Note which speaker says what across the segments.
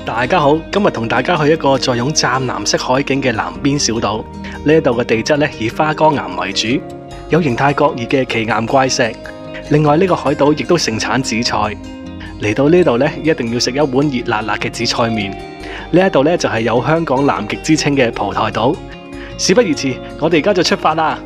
Speaker 1: 大家好，今日同大家去一個坐擁湛藍色海景嘅南邊小島。呢度嘅地質咧以花崗岩為主，有形態各異嘅奇岩怪石。另外呢個海島亦都盛產紫菜。嚟到呢度咧，一定要食一碗熱辣辣嘅紫菜麵。呢一度咧就係有香港南極之稱嘅蒲台島。事不宜遲，我哋而家就出發啦！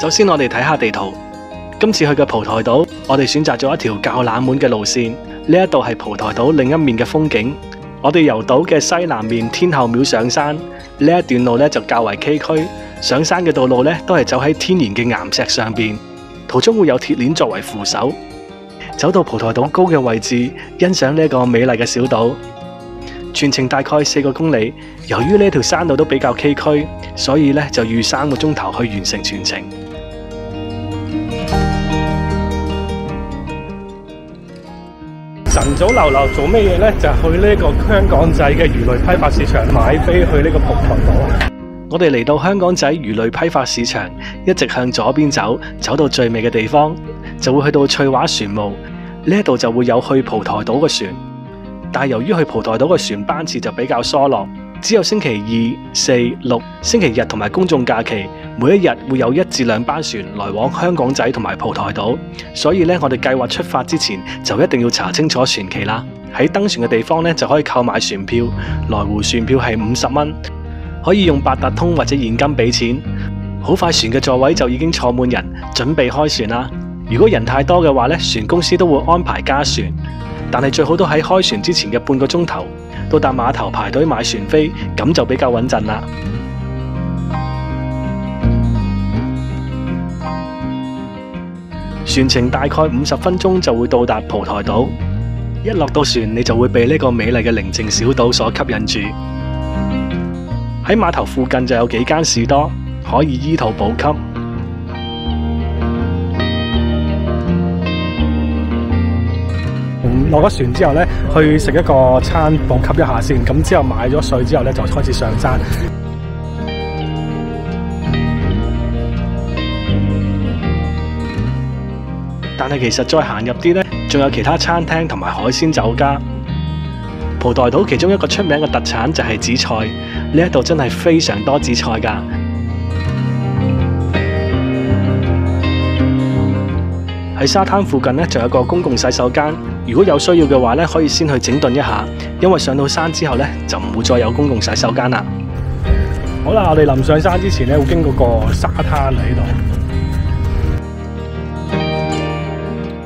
Speaker 1: 首先我哋睇下地圖，今次去嘅蒲台島，我哋選擇咗一條較冷門嘅路線。呢一度係蒲台島另一面嘅風景。我哋由島嘅西南面天后廟上山，呢一段路咧就較為崎嶇。上山嘅道路咧都係走喺天然嘅岩石上邊，途中會有鐵鏈作為扶手。走到蒲台島高嘅位置，欣賞呢一個美麗嘅小島。全程大概4個公里，由於呢條山路都比較崎嶇，所以咧就預3個鐘頭去完成全程。晨早流流做咩嘢呢？就係去呢個香港仔嘅魚類批發市場買飛去呢個蒲台島。我哋嚟到香港仔魚類批發市場，一直向左邊走，走到最尾嘅地方，就會去到翠華船務。呢一度就會有去蒲台島嘅船，但係由於去蒲台島嘅船班次就比較疏落，只有星期2、4、6、星期日同埋公眾假期，每一日會有1至2班船來往香港仔同埋蒲台島，所以咧我哋計劃出發之前就一定要查清楚船期啦。喺登船嘅地方咧就可以購買船票，來回船票係50蚊，可以用八達通或者現金俾錢。好快船嘅座位就已經坐滿人，準備開船啦。如果人太多嘅話咧，船公司都會安排加船，但係最好都喺開船之前嘅半個鐘頭到達碼頭排隊買船飛，咁就比較穩陣啦。船程大概50分鐘就會到達蒲台島。一落到船，你就會被呢個美麗嘅寧靜小島所吸引住。喺碼頭附近就有幾間士多，可以醫肚補給。落咗船之後呢，去食一個餐補給一下先，咁之後買咗水之後呢，就開始上山。但係其實再行入啲呢，仲有其他餐廳同埋海鮮酒家。蒲台島其中一個出名嘅特產就係紫菜，呢一度真係非常多紫菜㗎。喺沙灘附近呢，仲有個公共洗手間，如果有需要嘅話呢，可以先去整頓一下，因為上到山之後呢，就唔會再有公共洗手間啦。好啦，我哋臨上山之前呢，會經過個沙灘喺度，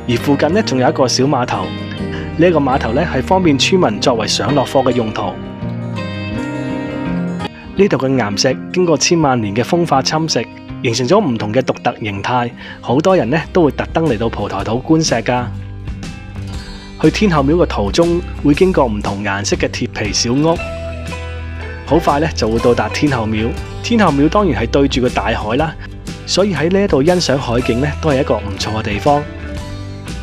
Speaker 1: 而附近呢，仲有一個小碼頭。呢個碼頭呢，係方便村民作為上落貨嘅用途。呢度嘅岩石經過千萬年嘅風化侵蝕，形成咗唔同嘅獨特形態，好多人呢都會特登嚟到蒲台島觀石㗎。去天后廟嘅途中會經過唔同顏色嘅鐵皮小屋，好快呢就會到達天后廟。天后廟當然係對住個大海啦，所以喺呢度欣賞海景呢都係一個唔錯嘅地方。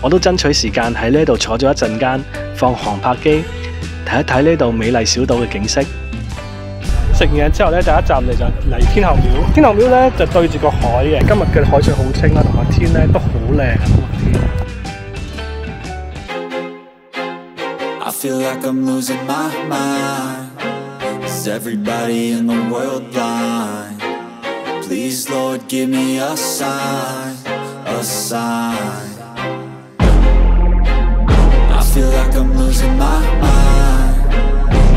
Speaker 1: 我都爭取時間喺呢度坐咗一陣間，放航拍機睇一睇呢度美麗小島嘅景色。食完嘢之後呢，第一站就嚟天后廟。天后廟呢就對住個海嘅，今日嘅海水好清啦，同埋天呢都好靚啊！I feel like I'm losing my mind. Is everybody in the world blind? Please, Lord, give me a sign, a sign. I feel like I'm losing my mind.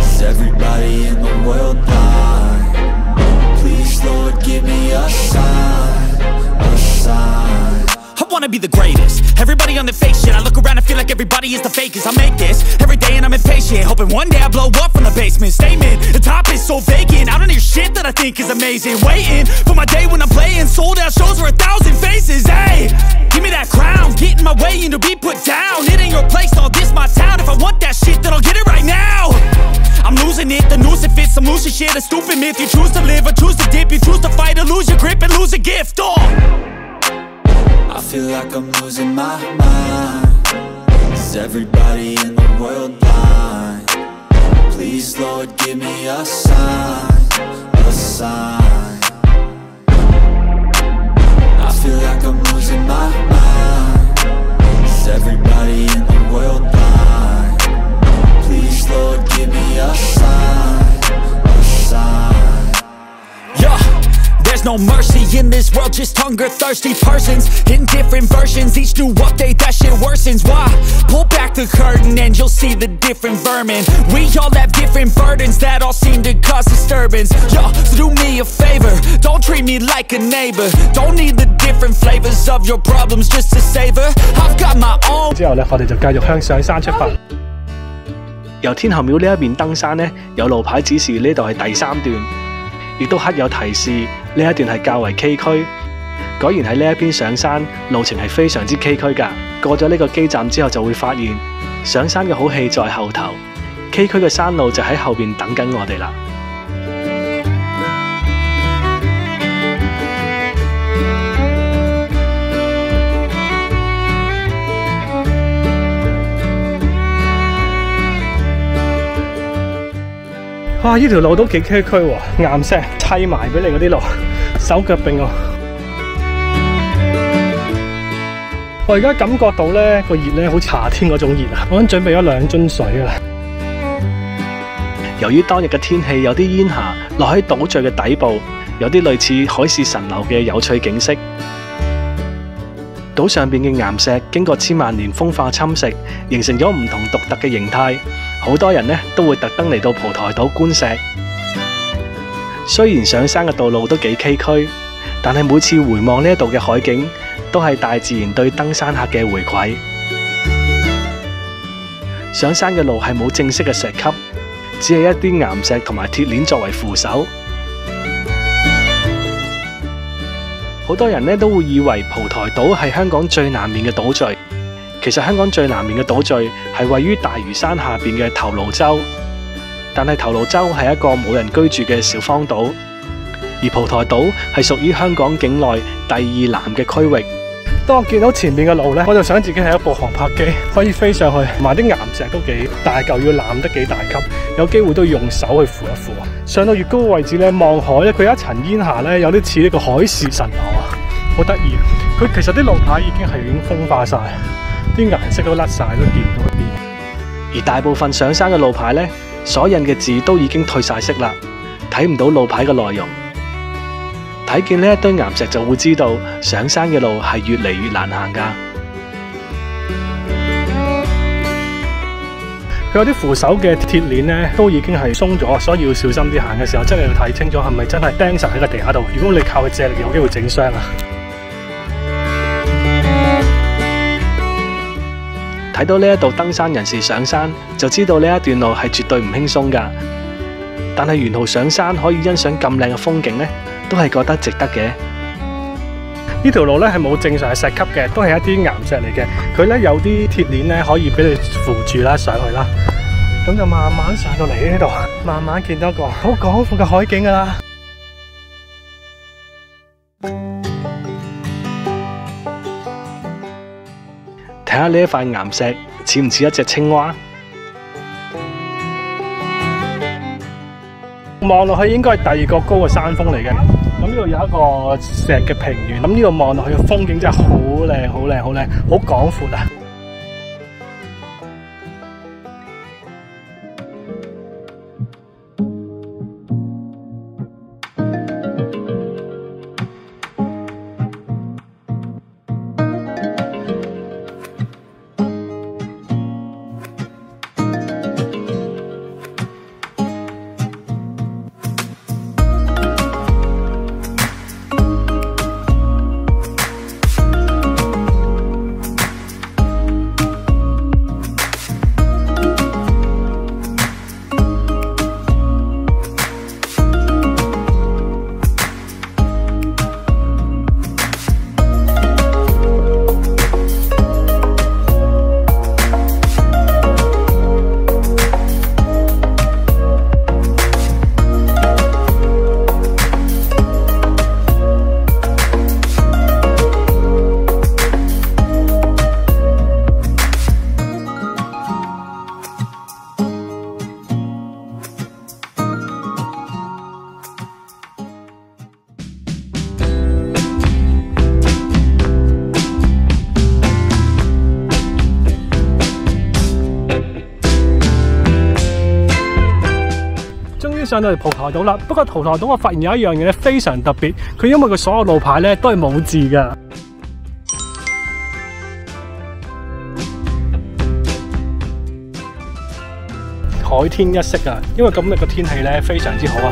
Speaker 1: Is everybody in the world blind? Please, Lord, give me a sign, a sign. I wanna be the greatest. Everybody on the fake shit. I look around and feel like everybody is the fakest. I make this every day and I'm impatient, hoping one day I blow up from the basement. Statement, the top is so vacant. I don't hear shit that I think is amazing. Waiting for my day when I'm playing sold out shows for 1,000 faces. Hey, give me that crown, get in my way and to be put down. It ain't your place, all this my town. If I want that shit, then I'll get it right now. I'm losing it, the noose it fits. I'm losing shit, a stupid myth. You choose to live or choose to dip. You choose to fight or lose your grip and lose a gift. I
Speaker 2: feel like I'm losing my mind. Is everybody in the world blind? Please, Lord, give me a sign, a sign. I feel like I'm losing my mind. Is everybody in the world blind? Please, Lord, give me a sign, a sign.
Speaker 3: Yeah. There's no mercy in this world, just hunger-thirsty persons in different versions, each new update that shit worsens. Why? Pull back the curtain and you'll see the different vermin. We all have different burdens that all seem to cause disturbance. Yo, so do me a favor, don't treat me like a neighbor. Don't need the different flavors of your problems just to savor. I've got my own.
Speaker 1: 之後咧，我哋就繼續向上山出發。由天后廟呢一邊登山咧，有路牌指示呢度係第3段。亦都刻有提示，呢一段係較為崎嶇。果然喺呢一邊上山，路程係非常之崎嶇㗎。過咗呢個基站之後，就會發現上山嘅好戲在後頭，崎嶇嘅山路就喺後邊等緊我哋啦。哇！呢條路都幾崎嶇喎，岩石砌埋俾你嗰啲路，手腳並用。我而家感覺到咧個熱咧，好似夏天嗰種熱啊！我已經準備咗2樽水啦。由於當日嘅天氣有啲煙霞落喺島嶼嘅底部，有啲類似海市蜃樓嘅有趣景色。島上邊嘅岩石經過千萬年風化侵蝕，形成咗唔同獨特嘅形態。好多人呢都會特登嚟到蒲台島觀石。雖然上山嘅道路都幾崎嶇，但係每次回望呢一度嘅海景，都係大自然對登山客嘅回饋。上山嘅路係冇正式嘅石級，只係一啲岩石同埋鐵鏈作為扶手。好多人呢都會以為蒲台島係香港最南面嘅島嶼。其實香港最南面嘅島嶼係位於大嶼山下邊嘅頭顱洲，但係頭顱洲係一個冇人居住嘅小荒島，而蒲台島係屬於香港境內第2南嘅區域。當我見到前面嘅路呢，我就想自己係一部航拍機，可以飛上去，同埋啲岩石都幾大嚿，要攬得幾大級，有機會都要用手去扶一扶。上到越高嘅位置呢，望海咧，佢有一層煙霞呢，有啲似呢個海市蜃樓啊，好得意。佢其實啲路牌已經風化晒。啲顏色都甩晒，都見唔到去邊。而大部分上山嘅路牌呢，所印嘅字都已經褪晒色啦，睇唔到路牌嘅內容。睇見呢一堆岩石就會知道上山嘅路係越嚟越難行㗎。佢有啲扶手嘅鐵鏈呢，都已經係鬆咗，所以要小心啲行嘅時候，真係要睇清楚係咪真係釘實喺個地下度。如果你靠佢借力，有機會整傷啊！睇到呢一度登山人士上山，就知道呢一段路係絕對唔輕鬆㗎。但係沿途上山可以欣賞咁靚嘅風景呢，都係覺得值得嘅。呢條路呢係冇正常嘅石級嘅，都係一啲岩石嚟嘅。佢呢有啲鐵鏈呢可以俾你扶住啦上去啦。咁就慢慢上到嚟呢度，慢慢見到個好廣闊嘅海景㗎啦。睇下呢一塊岩石似唔似一隻青蛙？望落去應該係第2個高嘅山峰嚟嘅。咁呢度有一個石嘅平原，咁呢度望落去嘅風景真係好靚、好靚、好靚，好廣闊啊！上到嚟蒲台島啦。不過蒲台島我發現有一樣嘢咧非常特別，佢因為佢所有路牌咧都係冇字㗎。海天一色啊，因為今日個天氣咧非常之好啊。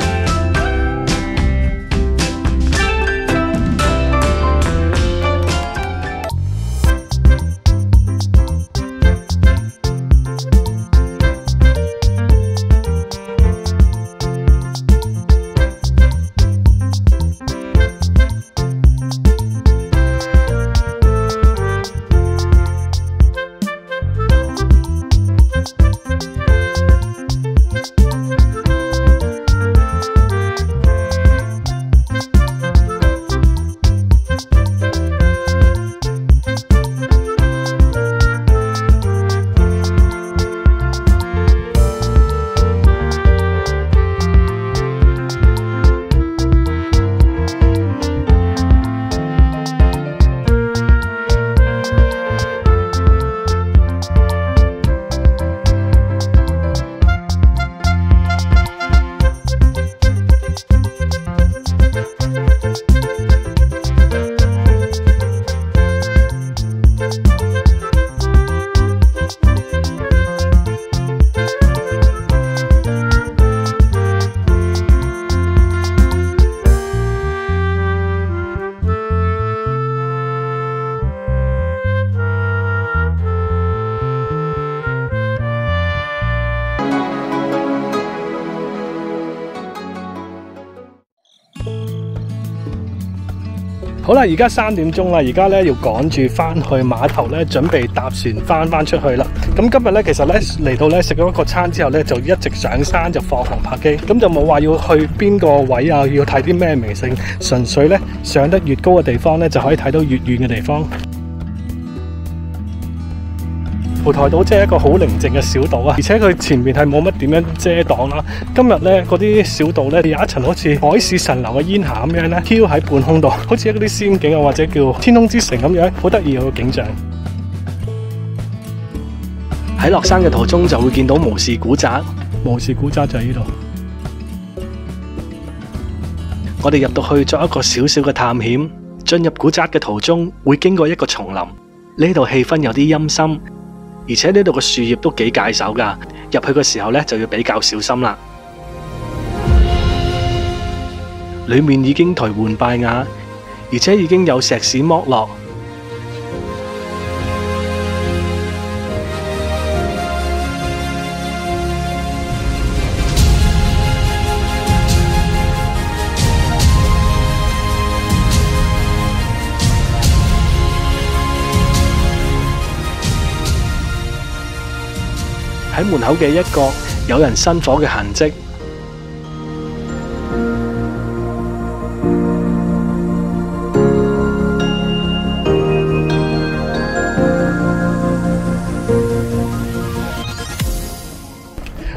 Speaker 1: 好啦，而家3點鐘啦，而家咧要趕住翻去碼頭咧，準備搭船翻出去啦。咁今日咧，其實咧嚟到咧食咗一個餐之後咧，就一直上山就放航拍機，咁就冇話要去邊個位啊，要睇啲咩名勝，純粹咧上得越高嘅地方咧，就可以睇到越遠嘅地方。蒲台島即係一個好寧靜嘅小島啊，而且佢前面係冇乜點樣遮擋啦。今日咧嗰啲小島咧有一層好似海市蜃樓嘅煙霞咁樣咧，飄喺半空度，好似一啲仙境啊，或者叫天空之城咁樣，好得意嘅景象。喺落山嘅途中就會見到巫士古宅，巫士古宅就喺呢度。我哋入到去作一個小小嘅探險，進入古宅嘅途中會經過一個叢林，呢度氣氛有啲陰森。而且呢度嘅樹葉都幾介手㗎，入去嘅時候呢就要比較小心啦。裏面已經頹垣敗瓦，而且已經有石屎剝落。喺門口嘅一角有人生火嘅痕跡。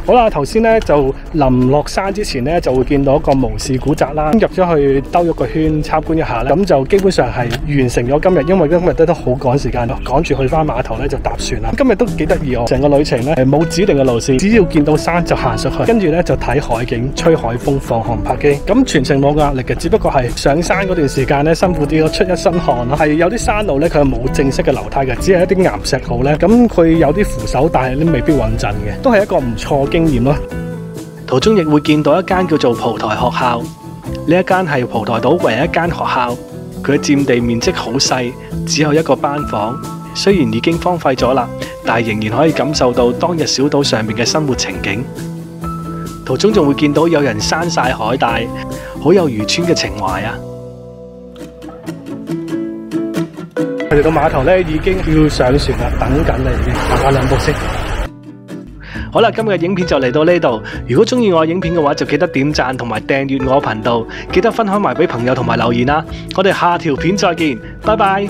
Speaker 1: 好啦，頭先咧就臨落山之前咧就會見到一個巫士古宅啦，入咗去兜咗個圈參觀一下啦，咁就基本上係完成咗今日，因為今日都好趕時間咯，趕住去翻碼頭咧就搭船啦。今日都幾得意喎，成個旅程咧冇指定嘅路線，只要見到山就行上去，跟住咧就睇海景、吹海風、放航拍機，咁全程冇壓力嘅，只不過係上山嗰段時間咧辛苦啲咯，出一身汗咯。係有啲山路咧佢係冇正式嘅樓梯嘅，只係一啲岩石路咧，咁佢有啲扶手，但係都未必穩陣嘅，都係一個唔錯經驗咯。途中亦會見到一間叫做蒲台學校，呢一間係蒲台島唯一一間學校，佢嘅佔地面積好細，只有一個班房。雖然已經荒廢咗啦，但係仍然可以感受到當日小島上面嘅生活情景。途中仲會見到有人山曬海帶，好有漁村嘅情懷啊！嚟到碼頭咧，已經要上船啦，等緊啦已經，行下兩步先。好啦，今日嘅影片就嚟到呢度。如果中意我嘅影片嘅話，就記得點讚同埋訂閱我頻道，記得分享埋俾朋友同埋留言啦。我哋下條片再見，拜拜。